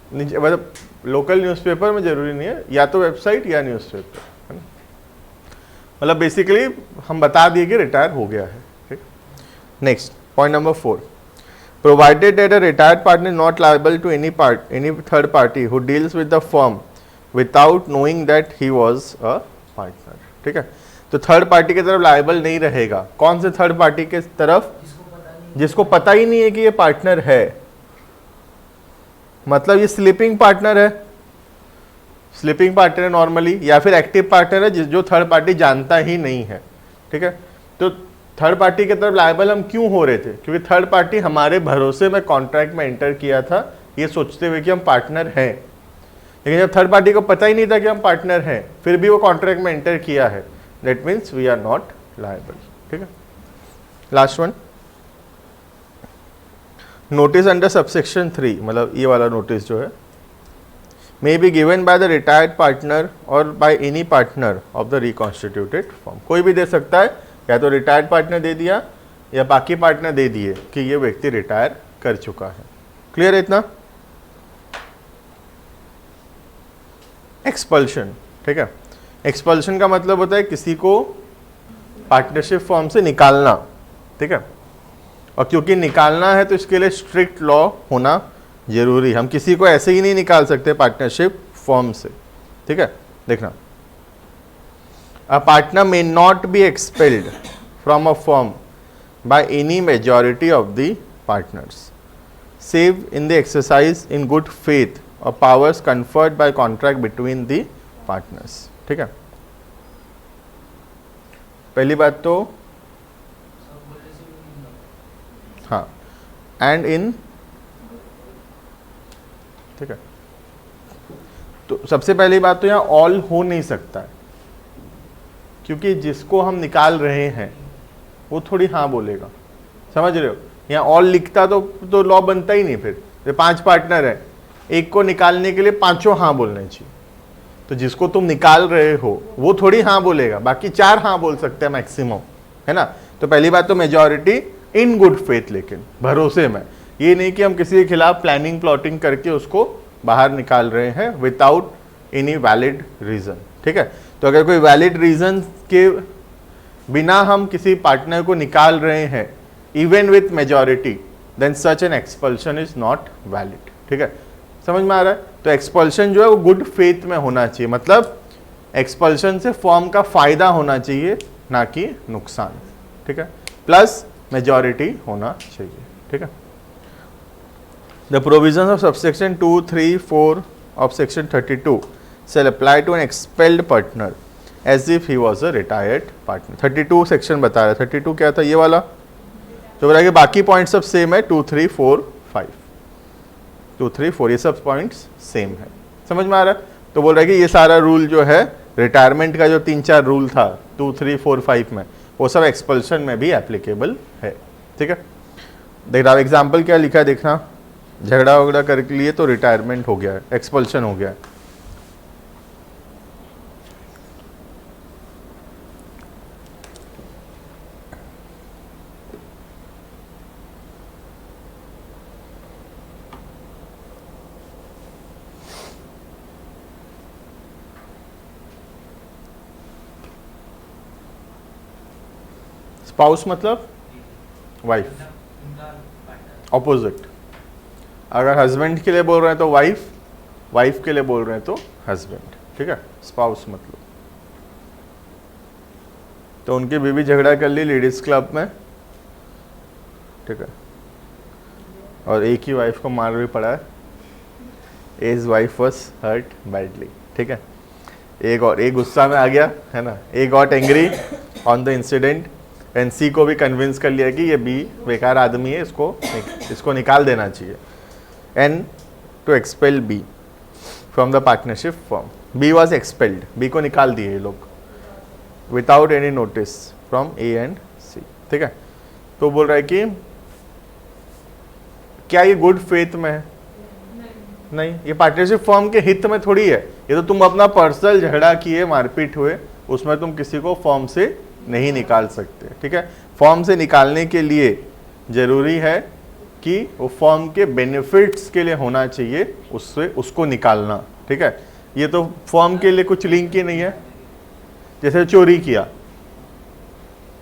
तो नीचे मतलब लोकल न्यूज़पेपर में जरूरी नहीं है, या तो वेबसाइट या न्यूज़पेपर, है ना। मतलब बेसिकली हम बता दिए कि रिटायर हो गया है, ठीक। Next point number 4, provided that a retired partner not liable to any third party who deals with the firm without knowing that he was a partner, ठीक है। तो थर्ड पार्टी की तरफ लायबल नहीं रहेगा। कौन से थर्ड पार्टी के तरफ? जिसको पता ही नहीं है कि ये पार्टनर है, मतलब ये स्लीपिंग पार्टनर है, स्लीपिंग पार्टनर है नॉर्मली, या फिर एक्टिव पार्टनर है जो थर्ड पार्टी जानता ही नहीं है, ठीक है। तो थर्ड पार्टी की तरफ लायबल हम क्यों हो रहे थे? क्योंकि थर्ड पार्टी हमारे भरोसे में कॉन्ट्रैक्ट में एंटर किया था, ये सोचते हुए कि हम पार्टनर हैं। लेकिन जब थर्ड पार्टी को पता ही नहीं था कि हम पार्टनर हैं, फिर भी वो कॉन्ट्रैक्ट में एंटर किया है, that means we are not liable, ठीक है। Last one, notice under subsection 3, मतलब ये वाला नोटिस जो है, may be given by the retired partner और by any partner of the reconstituted firm. कोई भी दे सकता है, या तो रिटायर्ड पार्टनर दे दिया या बाकी पार्टनर दे दिए कि ये व्यक्ति रिटायर कर चुका है। क्लियर है इतना? एक्सपल्शन, ठीक है। एक्सपल्शन का मतलब होता है किसी को पार्टनरशिप फॉर्म से निकालना, ठीक है। और क्योंकि निकालना है तो इसके लिए स्ट्रिक्ट लॉ होना जरूरी। हम किसी को ऐसे ही नहीं निकाल सकते पार्टनरशिप फॉर्म से, ठीक है। देखना, a partner may not be expelled from a form by any majority of the partners save in the exercise in good faith और powers conferred by contract between the partners, ठीक है। पहली बात तो हाँ, एंड इन, ठीक है। तो सबसे पहली बात तो यहाँ ऑल हो नहीं सकता है, क्योंकि जिसको हम निकाल रहे हैं वो थोड़ी हाँ बोलेगा, समझ रहे हो। यहाँ ऑल लिखता तो लॉ बनता ही नहीं। फिर 5 पार्टनर है, एक को निकालने के लिए 5 हाँ बोलने चाहिए, तो जिसको तुम निकाल रहे हो वो थोड़ी हाँ बोलेगा, बाकी 4 हाँ बोल सकते हैं मैक्सिमम, है ना। तो पहली बात तो मेजॉरिटी इन गुड फेथ, लेकिन भरोसे में, ये नहीं कि हम किसी के खिलाफ प्लानिंग प्लॉटिंग करके उसको बाहर निकाल रहे हैं विदाउट एनी वैलिड रीज़न, ठीक है। तो अगर कोई वैलिड रीज़न के बिना हम किसी पार्टनर को निकाल रहे हैं even with majority, then such an expulsion is not valid, ठीक है। समझ में आ रहा है? तो एक्सपल्शन जो है वो गुड फेथ में होना चाहिए, मतलब एक्सपल्शन से फॉर्म का फायदा होना चाहिए, ना कि नुकसान, ठीक है। प्लस मेजॉरिटी होना चाहिए, ठीक है। The provisions of subsection 2, 3, 4 of section 32 shall apply to an expelled partner as if he was a retired partner। 32 section बता रहा है। 32 क्या था? ये वाला जो बोला कि बाकी पॉइंट सब सेम है, 2, 3, 4, 5, 2, 3, 4 ये सब पॉइंट्स सेम है। समझ में आ रहा है? तो बोल रहा है कि ये सारा रूल जो है रिटायरमेंट का, जो 3-4 रूल था 2, 3, 4, 5 में, वो सब एक्सपल्शन में भी एप्लीकेबल है, ठीक है। देख रहा एग्जाम्पल क्या लिखा है, देखना, झगड़ा वगड़ा कर लिए तो रिटायरमेंट हो गया है, एक्सपल्शन हो गया है। स्पाउस मतलब वाइफ, उनका पार्टनर। ऑपोजिट। अगर हस्बैंड के लिए बोल रहे हैं तो वाइफ, वाइफ के लिए बोल रहे हैं तो हस्बैंड, ठीक है, स्पाउस मतलब। तो उनकी बीवी झगड़ा कर ली लेडीज क्लब में, ठीक है, और एक ही वाइफ को मार भी पड़ा है, as wife was hurt badly, ठीक है। एक गुस्सा में आ गया है ना, एक got angry on the incident and C को भी कन्विंस कर लिया कि ये बी बेकार आदमी है, इसको निकाल देना चाहिए, and to expel B from the partnership form. B was expelled, B को निकाल दिए ये लोग without any notice from A and C, ठीक है। तो बोल रहा है कि क्या ये गुड फेथ में है? नहीं, ये पार्टनरशिप फॉर्म के हित में थोड़ी है। ये तो तुम अपना पर्सनल झगड़ा किए, मारपीट हुए, उसमें तुम किसी को फॉर्म से नहीं निकाल सकते, ठीक है। फॉर्म से निकालने के लिए जरूरी है कि वो फॉर्म के बेनिफिट्स के लिए होना चाहिए, उससे उसको निकालना, ठीक है। ये तो फॉर्म के लिए कुछ लिंक ही नहीं है। जैसे चोरी किया,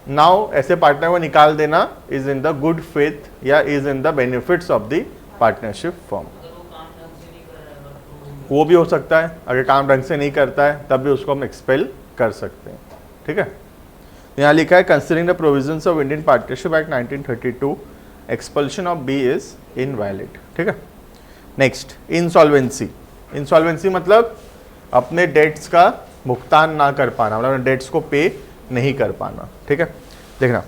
नाउ ऐसे पार्टनर को निकाल देना is in the good faith या is in the benefits of the partnership form. अगर वो काम ढंग से नहीं कर रहा है तो वो भी हो सकता है, अगर काम ढंग से नहीं करता है तब भी उसको हम एक्सपेल कर सकते हैं, ठीक है। यहाँ लिखा है considering the provisions of Indian Partnership Act 1932 expulsion of B is invalid, ठीक है। Next, insolvency. इंसॉल्वेंसी मतलब अपने डेट्स का भुगतान ना कर पाना, मतलब डेट्स को पे नहीं कर पाना, ठीक है। देखना,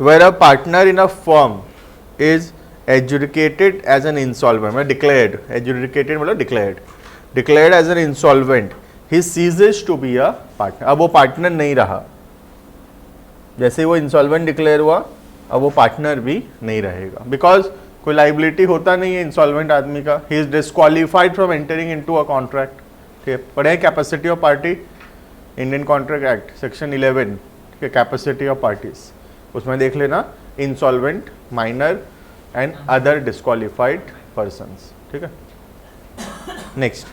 where a partner in a firm is adjudicated as an insolvent, मतलब डिक्लेयर्ड, एजुडिकेटेड मतलब declared as an insolvent, he ceases to be a partner. अब वो पार्टनर नहीं रहा, जैसे वो इंसॉल्वेंट डिक्लेयर हुआ अब वो पार्टनर भी नहीं रहेगा, बिकॉज कोई लाइबिलिटी होता नहीं है इंसॉल्वेंट आदमी का। He is disqualified from entering into a contract, ठीक है। पढ़े capacity of party, Indian contract act section 11, ठीक है, कैपेसिटी ऑफ पार्टीज, उसमें देख लेना insolvent, minor and other disqualified persons, ठीक है। Next,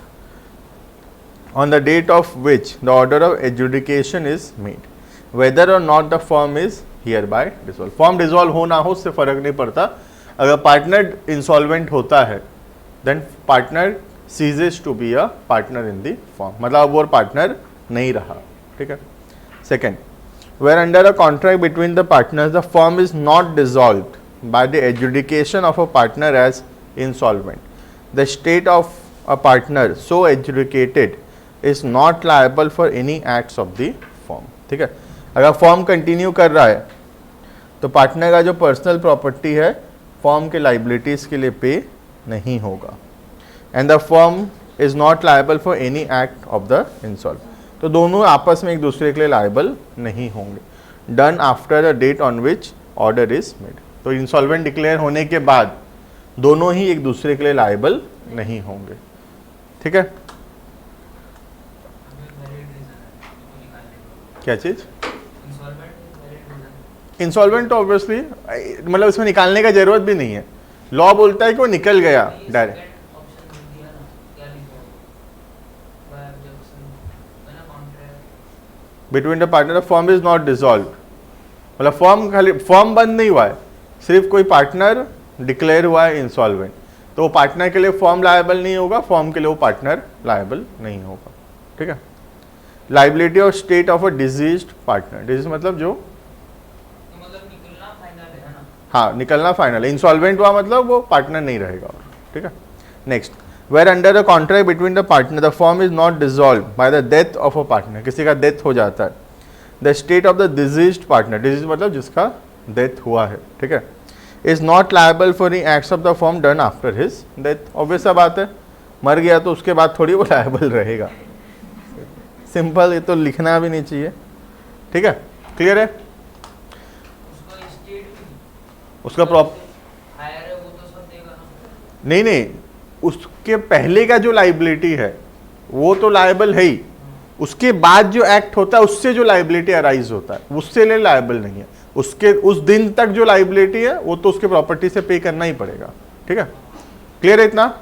on the date of which the order of adjudication is made, whether or not the firm is hereby dissolve. Firm dissolve हो ना हो उससे फर्क नहीं पड़ता, अगर पार्टनर इंसॉल्वेंट होता है then partner ceases to be a partner in the firm, मतलब अब वो पार्टनर नहीं रहा, ठीक है। Second, where under a contract between the partners the firm is not dissolved by the adjudication of a partner as insolvent, the state of a partner so adjudicated is not liable for any acts of the firm, ठीक है। अगर firm continue कर रहा है तो partner का जो personal property है फर्म के लाइबिलिटीज के लिए पे नहीं होगा, and the firm is not liable for any act of the इंसॉल्व। तो दोनों आपस में एक दूसरे के लिए लायबल नहीं होंगे, done after the date on which order is made. तो इंसॉल्वेंट डिक्लेयर होने के बाद दोनों ही एक दूसरे के लिए लायबल नहीं होंगे, ठीक है। क्या चीज? इंसॉल्वेंट तो ऑब्वियसली मतलब इसमें निकालने का जरूरत भी नहीं है, लॉ बोलता है कि वो निकल गया direct. Between the partner firm is not dissolve, मतलब फर्म खाली फर्म बंद नहीं हुआ है, सिर्फ कोई पार्टनर डिक्लेयर हुआ है इंसॉल्वेंट, तो वो पार्टनर के लिए फर्म लायबल नहीं होगा, फर्म के लिए वो पार्टनर लायबल नहीं होगा, ठीक है। लाइबिलिटी और state of a diseased partner, deceased मतलब जो हाँ निकलना फाइनल है, इंसॉल्वेंट हुआ मतलब वो पार्टनर नहीं रहेगा, ठीक है। Next, where under a contract between the partner the firm is not dissolve by the death of a partner, किसी का डेथ हो जाता है, the state of the deceased partner, deceased मतलब जिसका डेथ हुआ है, ठीक है, is not liable for any acts of the firm done after his death. Obvious सा बात है, मर गया तो उसके बाद थोड़ी वो लायबल रहेगा, सिंपल, ये तो लिखना भी नहीं चाहिए, ठीक है। क्लियर है? उसका हायर है वो तो सब देगा ना? नहीं, उसके पहले का जो लाइबिलिटी है वो तो लायबल है ही, उसके बाद जो एक्ट होता है उससे जो लाइबिलिटी अराइज होता है उससे लिए लायबल नहीं है, उसके उस दिन तक जो लाइबिलिटी है वो तो उसके प्रॉपर्टी से पे करना ही पड़ेगा, ठीक है। क्लियर है इतना?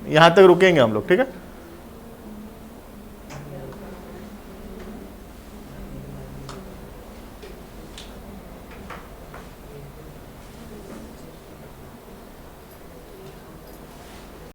यहां तक रुकेंगे हम लोग, ठीक है।